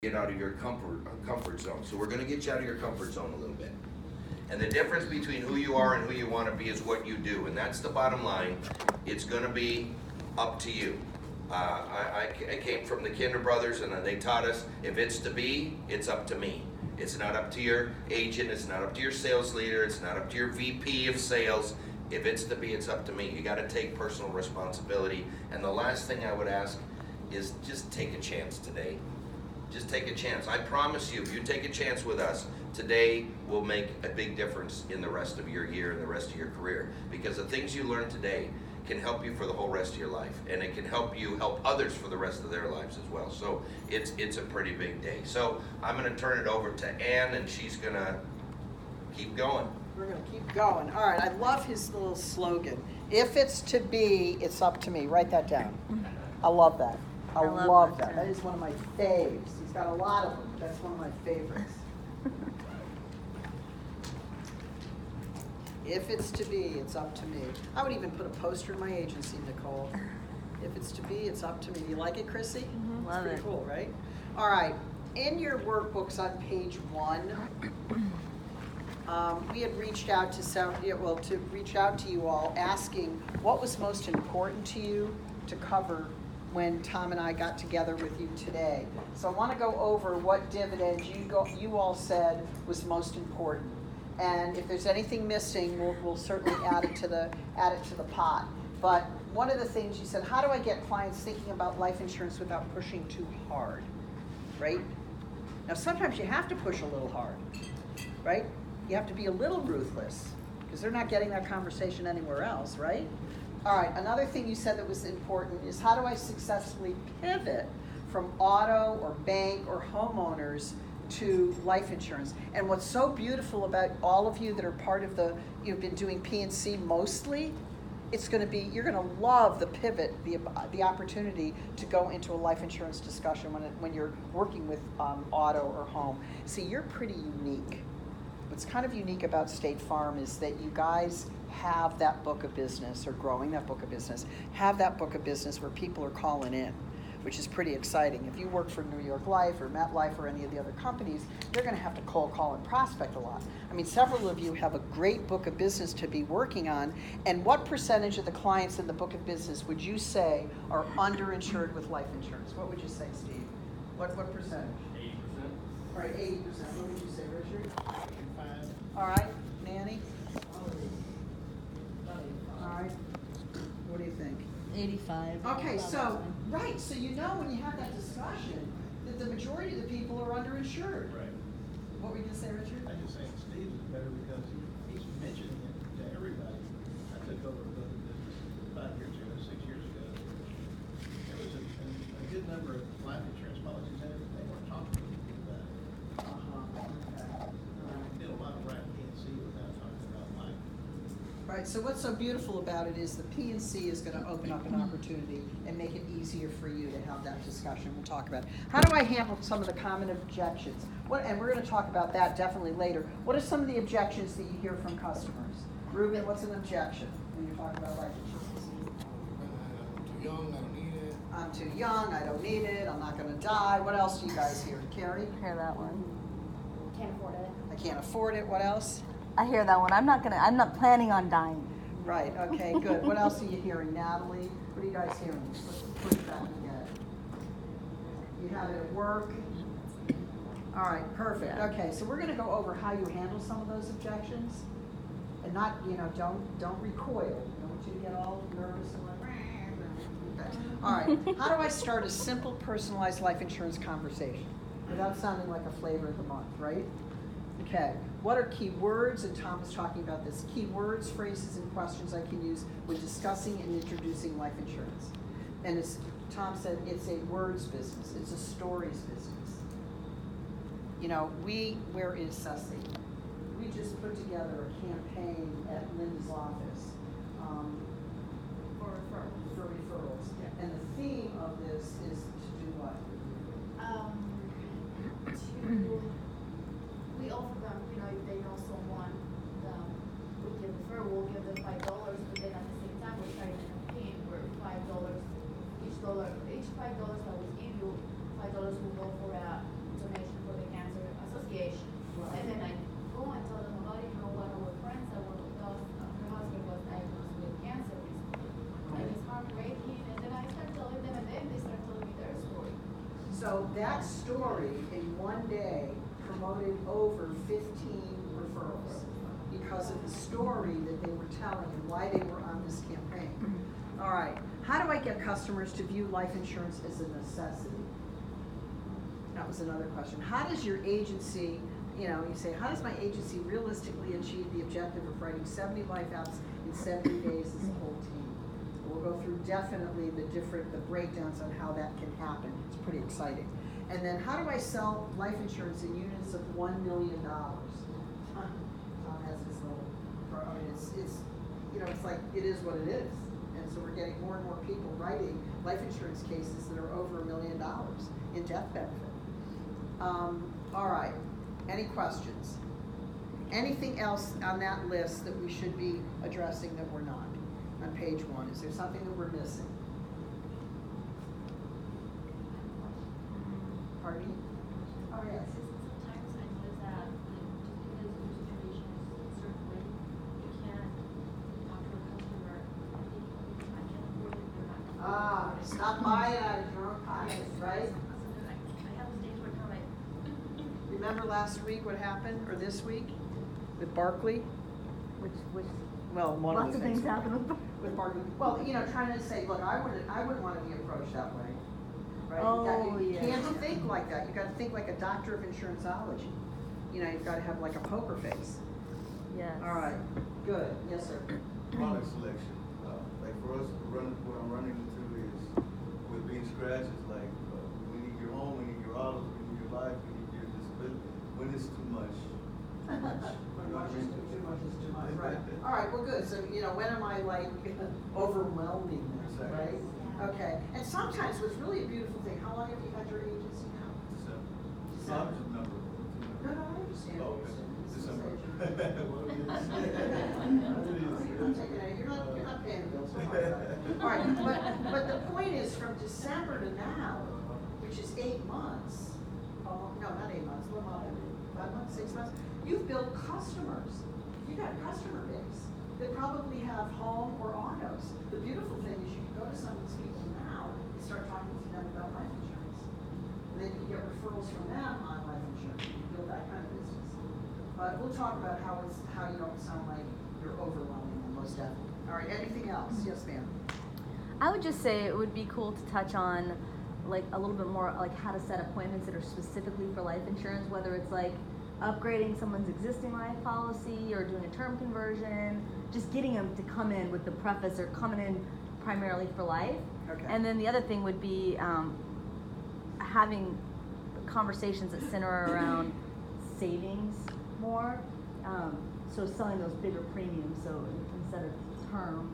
get out of your comfort zone. So we're going to get you out of your comfort zone a little bit. And the difference between who you are and who you want to be is what you do. And that's the bottom line. It's going to be up to you. I came from the Kinder Brothers, and they taught us, if it's to be, it's up to me. It's not up to your agent. It's not up to your sales leader. It's not up to your VP of sales. If it's to be, it's up to me. You got to take personal responsibility. And the last thing I would ask is just take a chance today. Just take a chance. I promise you, if you take a chance with us, today will make a big difference in the rest of your year and the rest of your career. Because the things you learn today can help you for the whole rest of your life. And it can help you help others for the rest of their lives as well. So it's a pretty big day. So I'm going to turn it over to Ann, and she's going to keep going. We're going to keep going. All right, I love his little slogan. If it's to be, it's up to me. Write that down. I love that. I love that. That is one of my faves. He's got a lot of them. That's one of my favorites. If it's to be, it's up to me. I would even put a poster in my agency, Nicole. If it's to be, it's up to me. You like it, Chrissy? Mm-hmm. It's pretty cool, right? All right. In your workbooks on page 1, we had reached out to reach out to you all, asking what was most important to you to cover when Tom and I got together with you today. So I want to go over what dividends you all said was most important. And if there's anything missing, we'll certainly add it to the pot. But one of the things you said, how do I get clients thinking about life insurance without pushing too hard, right? Now sometimes you have to push a little hard, right? You have to be a little ruthless because they're not getting that conversation anywhere else, right? All right, another thing you said that was important is how do I successfully pivot from auto or bank or homeowners to life insurance? And what's so beautiful about all of you that are part of you've been doing P&C mostly, you're gonna love the pivot, the opportunity to go into a life insurance discussion when you're working with auto or home. See, you're pretty unique. What's kind of unique about State Farm is that you guys have that book of business, or growing that book of business, have that book of business where people are calling in, which is pretty exciting. If you work for New York Life or MetLife or any of the other companies, you're going to have to cold call and prospect a lot. I mean, several of you have a great book of business to be working on. And what percentage of the clients in the book of business would you say are underinsured with life insurance? What would you say, Steve? What percentage? 80%. All right, 80%. What would you say, Richard? All right, Nanny? All right. What do you think? 85. Okay, so you know when you have that discussion that the majority of the people are underinsured. Right. What were you gonna say, Richard? I just think Steve is better because he's mentioning it to everybody. I took over a book of business 5 years ago, 6 years ago. There was a good number of life insurance policies in it, but they weren't talking to people about it. Did a lot of right P&C without talking about life. Right, so what's so beautiful about it is the P&C is gonna open up an opportunity and make it easier for you to have that discussion. We'll talk about it. How do I handle some of the common objections? And we're gonna talk about that definitely later. What are some of the objections that you hear from customers? Ruben, what's an objection when you're talking about life insurance? I'm too young, I don't need it. I'm too young, I don't need it, I'm not gonna die. What else do you guys hear? Carrie? I hear that one. Can't afford it. I can't afford it. What else? I hear that one. I'm not planning on dying. Right, okay, good. What else are you hearing? Natalie, what are you guys hearing? What's the pushback you get? You have it at work? All right, perfect. Yeah. Okay, so we're gonna go over how you handle some of those objections. And not, don't recoil. I don't want you to get all nervous and like, okay. All right, how do I start a simple personalized life insurance conversation without sounding like a flavor of the month, right? Okay, what are key words? And Tom was talking about this. Key words, phrases, and questions I can use when discussing and introducing life insurance. And as Tom said, it's a words business. It's a stories business. Where is Ceci? We just put together a campaign at Linda's office For referrals. for referrals. Yeah. And the theme of this is to do what? We offer them, if they know someone, we can refer, we'll give them $5, but then at the same time, we're starting a campaign where $5, each $5 that we give you, $5 will go for a that story in one day promoted over 15 referrals because of the story that they were telling and why they were on this campaign. All right, how do I get customers to view life insurance as a necessity? That was another question. How does your agency, you say, how does my agency realistically achieve the objective of writing 70 life apps in 70 days as a whole team? We'll go through definitely the breakdowns on how that can happen. It's pretty exciting. And then how do I sell life insurance in units of $1 million? Tom has his little, it's like, it is what it is. And so we're getting more and more people writing life insurance cases that are over $1 million in death benefit. All right, any questions? Anything else on that list that we should be addressing that we're not? On page 1, is there something that we're missing? Pardon me? Oh, yes. Sometimes I notice that, like, just because your situation is a certain way, you can't talk to a customer, I can't afford it, they're not. Stop buying out of your own pockets, right? Sometimes I have those days where I'm like, Remember last week what happened, or this week, with Barclay? Which Well, one lots of of the things happen with. with Barclay. Well, trying to say, look, I wouldn't want to be approached that way, right? Oh, You yeah. can't think like that. You got to think like a doctor of insuranceology. You've got to have like a poker face. Yes. All right, good. Yes, sir. Product selection, like for us, what I'm running into is with being scratched, it's like, we need your home, we need your autos, we need your life, we need your disability. When it's too much, too much. Too much is too much, right. All right, well, good. So, when am I like overwhelming this, right? Okay. And sometimes what's really a beautiful thing, how long have you had your agency now? December. Number. No, I understand. Oh, what okay. you're saying. December. Well, You're not paying the bills. Don't worry about it. All right, but the point is, from December to now, which is 8 months, no, not 8 months, what month? 5 months, 6 months, you've built customers. You've got a customer base that probably have home or autos. The beautiful thing is you can go to some of these people now and start talking to them about life insurance. And then you get referrals from them on life insurance. You can build that kind of business. But we'll talk about how you don't sound like you're overwhelming them, most definitely. All right, anything else? Yes, ma'am. I would just say it would be cool to touch on like a little bit more like how to set appointments that are specifically for life insurance, whether it's like upgrading someone's existing life policy or doing a term conversion, just getting them to come in with the preface or coming in primarily for life. Okay. And then the other thing would be having conversations that center around savings more. So selling those bigger premiums. So instead of term,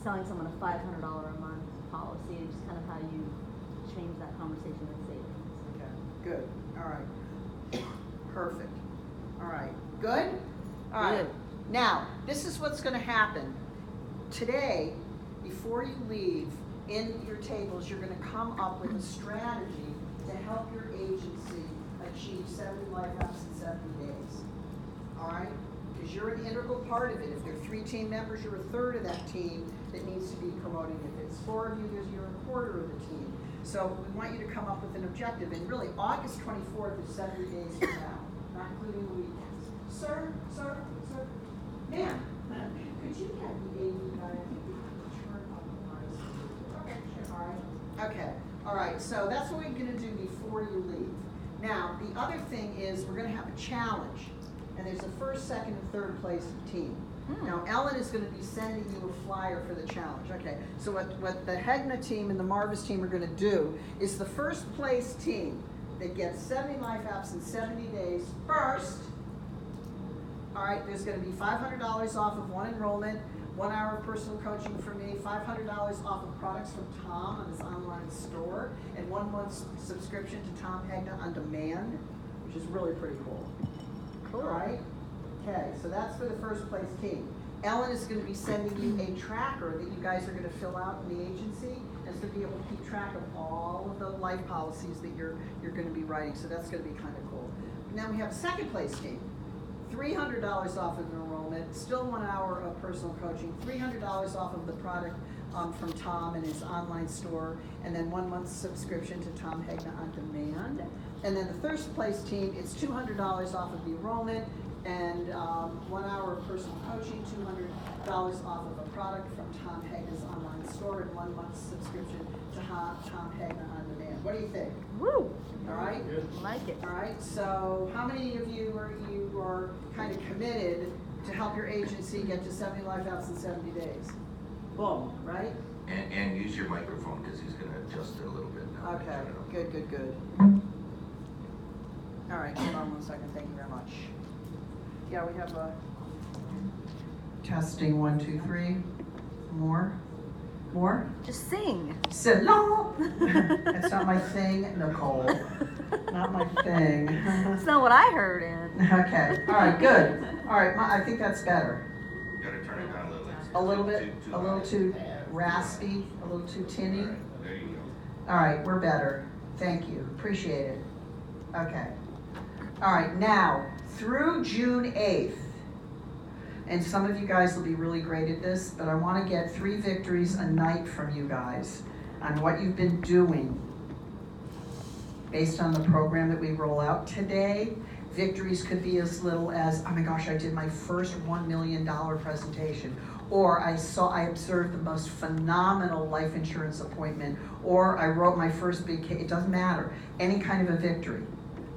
selling someone a $500 a month policy is just kind of how you change that conversation with savings. Okay, good. All right. Perfect. All right. Good? All right. Good. Now, this is what's going to happen. Today, before you leave, in your tables, you're going to come up with a strategy to help your agency achieve 70 life apps in 70 days. All right? Because you're an integral part of it. If there are 3 team members, you're a third of that team that needs to be promoting. If it's 4 of you, you're a quarter of the team. So we want you to come up with an objective. And really, August 24th is 70 days from now, not including the weekends. Sir, ma'am, could you get the AV guy? I think we can turn up the lights. Okay, all right. Okay, all right. So that's what we're going to do before you leave. Now, the other thing is we're going to have a challenge. And there's a first, second, and third place team. Now, Ellen is going to be sending you a flyer for the challenge. Okay, so what the Hegna team and the Marvis team are going to do is the first place team that gets 70 life apps in 70 days first. All right, there's going to be $500 off of one enrollment, 1 hour of personal coaching from me, $500 off of products from Tom on his online store, and 1 month's subscription to Tom Hegna on demand, which is really pretty cool. Cool. All right? Okay, so that's for the first place team. Ellen is going to be sending you a tracker that you guys are going to fill out in the agency, and to be able to keep track of all of the life policies that you're going to be writing. So that's going to be kind of cool. And then we have a second place team. $300 off of enrollment, still 1 hour of personal coaching, $300 off of the product from Tom and his online store, and then 1 month subscription to Tom Hegna On Demand. And then the first place team, it's $200 off of the enrollment, and 1 hour of personal coaching, $200 off of a product from Tom Hegna's online store, and 1 month subscription to Tom Hegna On Demand. What do you think? Woo! All right? Like it. All right, so how many of you are kind of committed to help your agency get to 70 life outs in 70 days? Boom, right? And use your microphone, because he's gonna adjust it a little bit now. Okay, good. All right, hold on 1 second, thank you very much. Yeah, we have a testing, 1, 2, 3. More? Just sing. Salon. That's not my thing, Nicole. Not my thing. That's not what I heard in. Okay, all right, good. All right, I think that's better. You gotta turn it down a little. A little bit, Too a little loud. too raspy, a little too tinny. All right, there you go. All right, we're better. Thank you, appreciate it. Okay. All right, now, through June 8th, and some of you guys will be really great at this, but I want to get 3 victories a night from you guys on what you've been doing based on the program that we roll out today. Victories could be as little as, oh my gosh, I did my first $1 million presentation, or I observed the most phenomenal life insurance appointment, or I wrote my first big case. It doesn't matter, any kind of a victory.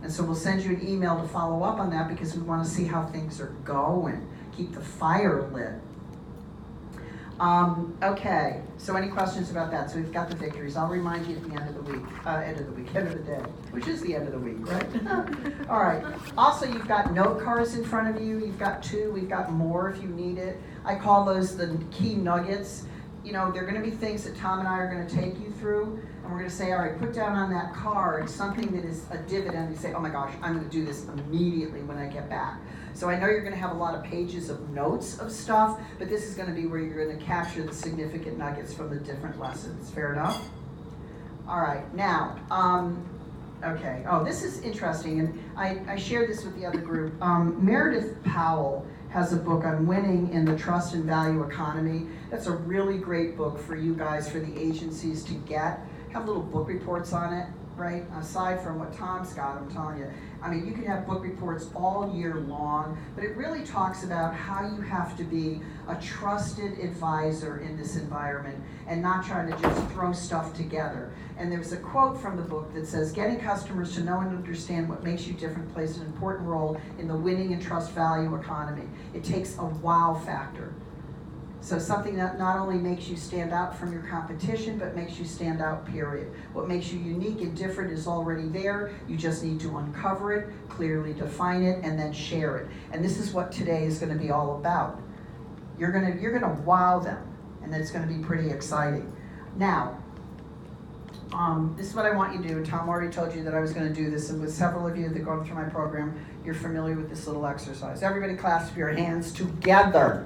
And so we'll send you an email to follow up on that, because we want to see how things are going. Keep the fire lit. Okay, so any questions about that? So we've got the victories. I'll remind you at the end of the week, end of the day, which is the end of the week, right? All right. Also, you've got note cards in front of you. You've got 2. We've got more if you need it. I call those the key nuggets. You know, they're going to be things that Tom and I are going to take you through, and we're going to say, all right, put down on that card something that is a dividend. You say, oh my gosh, I'm going to do this immediately when I get back. So I know you're going to have a lot of pages of notes of stuff, but this is going to be where you're going to capture the significant nuggets from the different lessons. Fair enough? All right, now, okay. Oh, this is interesting, and I shared this with the other group. Meredith Powell has a book on winning in the trust and value economy. That's a really great book for you guys, for the agencies to get. Have little book reports on it, right? Aside from what Tom's got, I'm telling you. I mean, you can have book reports all year long, but it really talks about how you have to be a trusted advisor in this environment and not trying to just throw stuff together. And there's a quote from the book that says, getting customers to know and understand what makes you different plays an important role in the winning and trust value economy. It takes a wow factor. So something that not only makes you stand out from your competition, but makes you stand out, period. What makes you unique and different is already there. You just need to uncover it, clearly define it, and then share it. And this is what today is going to be all about. You're gonna wow them, and it's going to be pretty exciting. Now, this is what I want you to do. Tom already told you that I was going to do this, and with several of you that go through my program, you're familiar with this little exercise. Everybody clasp your hands together.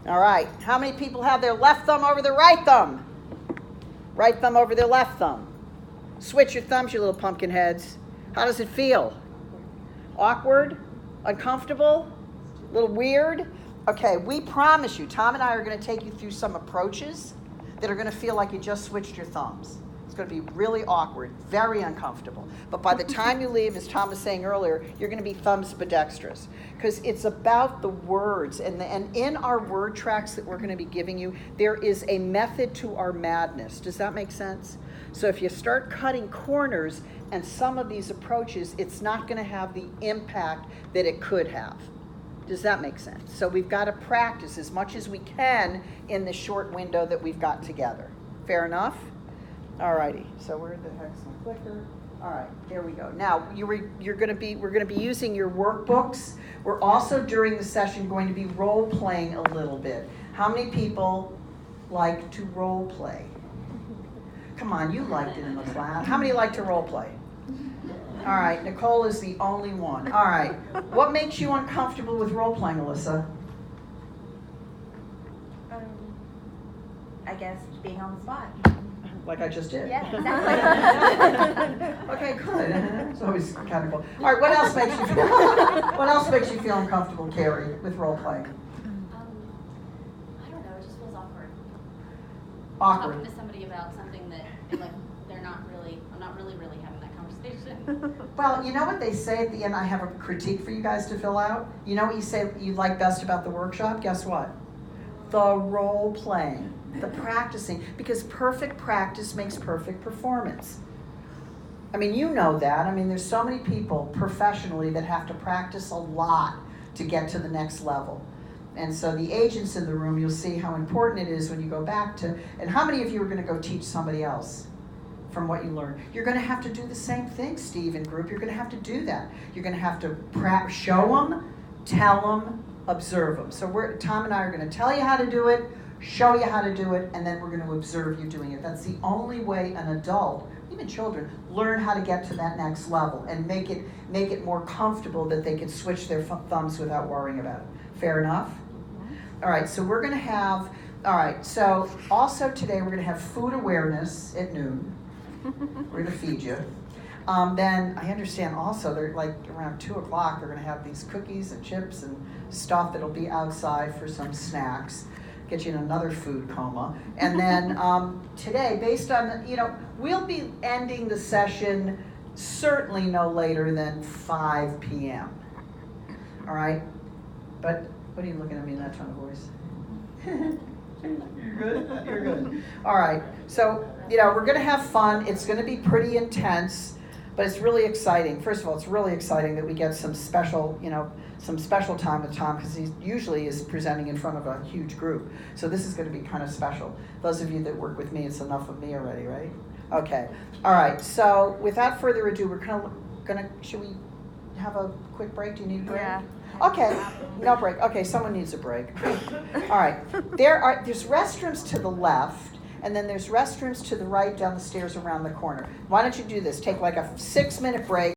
All right, how many people have their left thumb over their right thumb? Right thumb over their left thumb. Switch your thumbs, you little pumpkin heads. How does it feel? Awkward? Uncomfortable? A little weird? Okay, we promise you, Tom and I are going to take you through some approaches that are going to feel like you just switched your thumbs. It's going to be really awkward, very uncomfortable. But by the time you leave, as Tom was saying earlier, you're going to be thumbs ambidextrous. Because it's about the words. And in our word tracks that we're going to be giving you, there is a method to our madness. Does that make sense? So if you start cutting corners and some of these approaches, it's not going to have the impact that it could have. Does that make sense? So we've got to practice as much as we can in the short window that we've got together. Fair enough? Alrighty, so where the heck's my clicker? All right, there we go. Now we're going to be using your workbooks. We're also during the session going to be role playing a little bit. How many people like to role play? Come on, you liked it in the class. How many like to role play? All right, Nicole is the only one. All right, what makes you uncomfortable with role playing, Alyssa? I guess being on the spot. Like I just did. Yeah, exactly. Okay, good. It's always kind of cool. All right, what else makes you feel? What else makes you feel uncomfortable, Carrie, with role playing? I don't know, it just feels awkward. Awkward. talking to somebody about something that, like, I'm not really having that conversation. Well, you know what they say at the end? I have a critique for you guys to fill out. You know what you say you like best about the workshop? Guess what? The role playing, the practicing, because perfect practice makes perfect performance. I mean, you know that. I mean, there's so many people professionally that have to practice a lot to get to the next level. And so the agents in the room, you'll see how important it is when you go back to, and how many of you are going to go teach somebody else from what you learned? You're going to have to do the same thing, Steve and group. You're going to have to do that. You're going to have to show them, tell them, observe them. So Tom and I are going to tell you how to do it, show you how to do it, and then we're going to observe you doing it. That's the only way an adult, even children, learn how to get to that next level and make it more comfortable that they can switch their thumbs without worrying about it. Fair enough? All right, so we're going to have, all right, so also today we're going to have food awareness at noon. We're going to feed you. Then I understand also they're like around 2 o'clock they're going to have these cookies and chips and stuff that'll be outside for some snacks. Get you in another food coma. And then today, based on, we'll be ending the session certainly no later than 5 p.m. All right? But what are you looking at me in that tone of voice? You're good? You're good. All right. So, we're going to have fun. It's going to be pretty intense, but it's really exciting. First of all, it's really exciting that we get some special time with Tom, because he usually is presenting in front of a huge group. So this is going to be kind of special. Those of you that work with me, it's enough of me already, right? Okay. All right. So without further ado, we're should we have a quick break? Do you need a break? Yeah. Okay, no break. Okay, someone needs a break. All right, there's restrooms to the left, and then there's restrooms to the right down the stairs around the corner. Why don't you do this? Take like a 6-minute break.